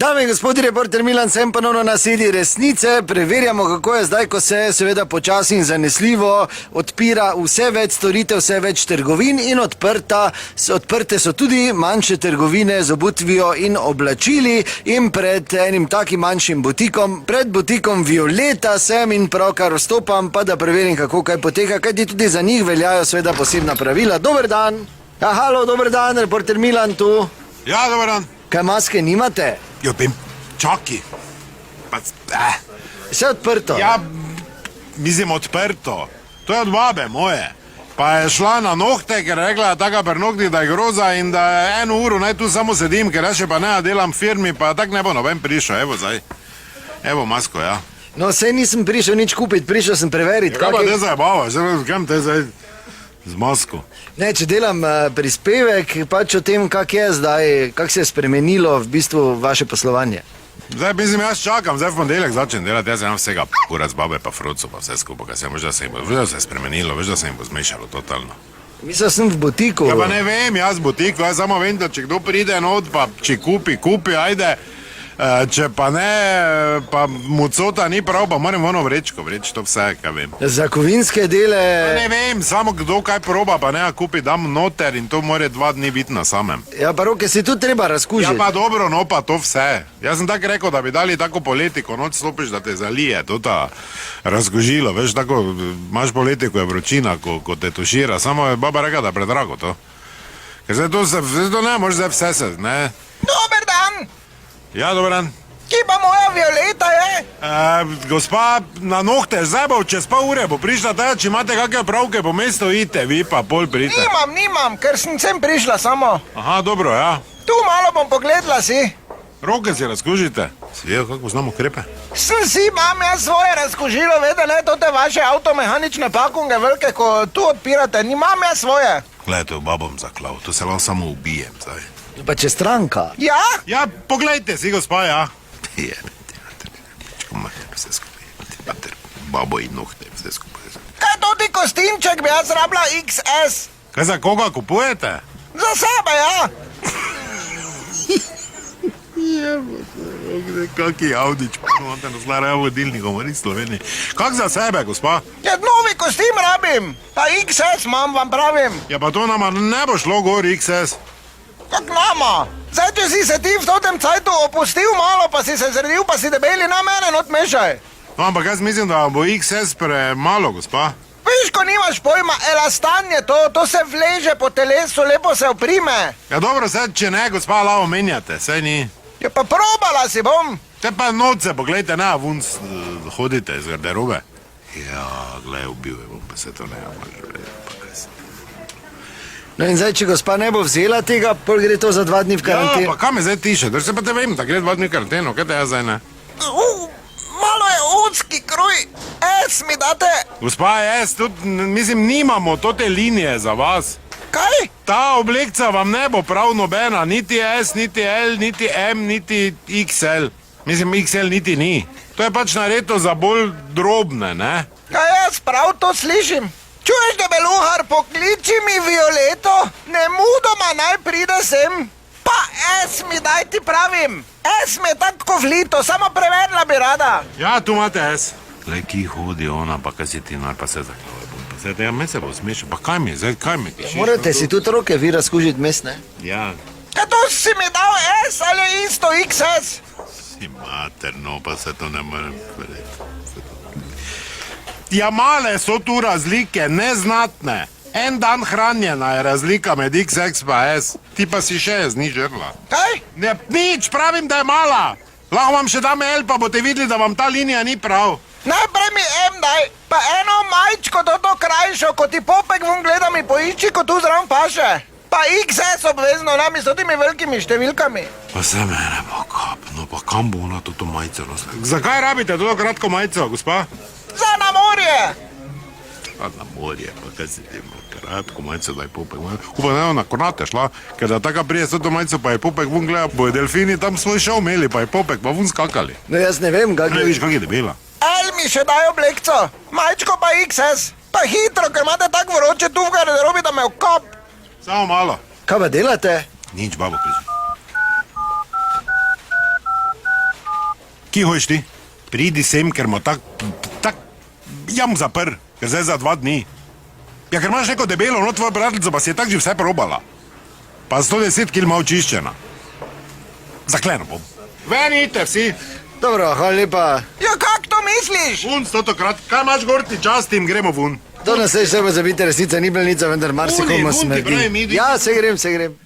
Dame in gospodje, reporter Milan, sem ponovno na sedi resnice. Preverjamo, kako je zdaj, ko se seveda počasi in zanesljivo odpira vse več storitev, vse več trgovin in odprte so tudi manjše trgovine z obutvijo in oblačili. In pred enim takim manjšim butikom, pred butikom Violeta sem in pravkar vstopam, pa da preverim, kako kaj poteka, kajti tudi za njih veljajo seveda posebna pravila. Dober dan! Ja, halo, dober dan, reporter Milan tu. Ja, dober dan. Kaj maske nimate? Jo, čaki. Vse odprto? Ja, mislim odprto. To je od babe moje. Pa je šla na nohte, ker je rekla, taka pri nohtih, da je groza in da 1 uro naj tu samo sedim, ker jaz še pa ne delam v firmi, pa tak ne bo noben prišel. Evo zdaj. Evo masko, ja. No, sej nisem prišel nič kupiti, prišel sem preveriti. Kaj pa te zabavaš? Kam te zdaj z masko? Ne, če delam prispevek, pač o tem, kak je zdaj, kak se je spremenilo v bistvu vaše poslovanje. Zdaj, mislim, jaz čakam, zdaj v ponedeljek začnem delati, jaz imam vsega ura z babe pa fruco pa vse skupaj, kaj se je, možda se je spremenilo, veš, da se jim bo zmešalo totalno. Mislil sem v butiku. Ja, pa ne vem, jaz v butiku, jaz samo vem, da če kdo pride not, pa če kupi, ajde. Če pa ne, pa mu cota ni prav, pa moram ono vrečko vreči, to vse, kaj vem. Za kovinske dele... Pa ne vem, samo kdo kaj proba, pa ne kupi, dam noter in to mora 2 dni biti na samem. Ja, pa roke si tu treba razkužiti. Ja, pa dobro, no pa to vse. Jaz sem tako rekel, da bi dali tako politiko, noč stopiš, da te zalije, to ta razkožilo, veš, tako, imaš politiko, je vročina, ko te tušira, samo je baba rekla, da je predrago to. Ker zdaj to ne, možeš zdaj vse se, ne. Dober dan! Ja, dober dan. Kje pa moja Violeta je? Gospa, na nohte, zdaj bo čez pol ure, bo prišla ta, če imate kakve pravke, po mestu idite, vi pa pol pridite. Nimam, ker sem sem prišla samo. Aha, dobro, ja. Tu malo bom pogledala si. Roke si razkužite. Si vedel, kako znamo ukrepe? Imam jaz svoje razkožilo, vede, ne, to te vaše avtomehanične pakunge velike, ko tu odpirate, nimam jaz svoje. Glej, to babom zaklav, to se lahko samo ubijem, zdaj. Pa če stranka. Ja? Ja, poglejte si, gospa, ja. Vse skupaj, babo in nohte, vse skupaj. Kaj to ti kostinček bi jaz rabila XS? Kaj za koga kupujete? Za sebe, ja. Kaki Audič, imate nas larajo vodilnikom, v Sloveniji. Kak za sebe, gospa? Ja, novi kostim rabim. Pa XS imam, vam pravim. Ja, pa to nama ne bo šlo gor XS. Kak nama? Zdaj, če si se ti v totem cajtu opustil malo, pa si se zredil, pa si debeli na mene, not mešaj. No, ampak jaz mislim, da bo XS premalo, gospa. Viš, ko nimaš pojma, elastan je to se vleže po telesu, lepo se oprime. Ja, dobro, zdaj, če ne, gospa, lavo menjate, saj ni. Ja, pa probala si bom. Te pa noce, poglejte, ne, vun hodite iz garderobe. Ja, glej, ubil je bom, pa se to ne može. No in zdaj, če gospa ne bo vzela tega, pol gre to za 2 dni v karanteno. Ja, pa kam me zdaj tiše, da se pa te vem, da gre 2 dni v karanteno, kaj te jaz zdaj ne? Malo je udski kruj, mi date. Gospa, jaz tudi, mislim, nimamo tote linije za vas. Kaj? Ta oblekca vam ne bo prav nobena, niti S, niti L, niti M, niti XL. Mislim, XL niti ni. To je pač naredo za bolj drobne, ne? Kaj jaz prav to slišim? Čuješ, debeluhar, pokliči mi Violeto, nemudoma naj pride sem. Pa mi daj ti pravim. Mi je tako kovlito, samo prevedla bi rada. Ja, tu imate S. Glej, ki hodi ona, pa kaj si ti nar, pa se zaklave bom. Pa se te, ja, me se bo smešal, pa kaj mi, zdaj, kaj mi tišiš? Morate si tudi roke vi razkužiti mes, ne? Ja. Kaj to si mi dal S ali isto XS? Si mater, no, pa se to ne morem verjeti. Ja, male so tu razlike, neznatne. En dan hranjena je razlika med XX pa S. Ti pa si še ni žrla. Kaj? Ne, nič, pravim, da je mala. Lahko vam še dam L, pa boste videli, da vam ta linija ni prav. Najprej mi daj, pa eno majčko to krajšo, ko ti popek vun gleda mi poišči, ko tu zraven paše. Pa XS obvezno, nami s temi velikimi številkami. Pa se mene bo kapno, pa kam bo ona toto majico nosila? Zakaj rabite to kratko majico, gospa? Za na morje. A na morje, pa kaj si ti ima kratko majico, da je popek. Upam, da je ona kornate šla, ker da taka prije s to majico, pa je popek vun gleda, bojo delfini tam svoj šov imeli, pa je popek, pa vun skakali. No jaz ne vem, kak Ne je... viš, kak je debela. L mi še daj oblekco, majčko pa XS. Pa hitro, ker imate tako vroče tu v garderobi, da me okop. Samo malo. Kaj pa delate? Nič, babo, križi. Kje hoš ti? Pridi sem, ker mu tak jam zapr, ker zdaj za 2 dni. Ja, ker imaš neko debelo, no tvoja bratlica pa si je tak že vse probala. Pa 110 kil ima očiščena. Zakleno bom. Venite vsi! Dobro, hvala lepa. Ja, kak to misliš? Vun, stotokrat, kaj imaš gor ti častim, gremo vun. To nas je še pozabiti, resnica ni bila nič, vendar marsikomu Vuni, vun, ti smrdi. pravim, idi. Ja, se grem.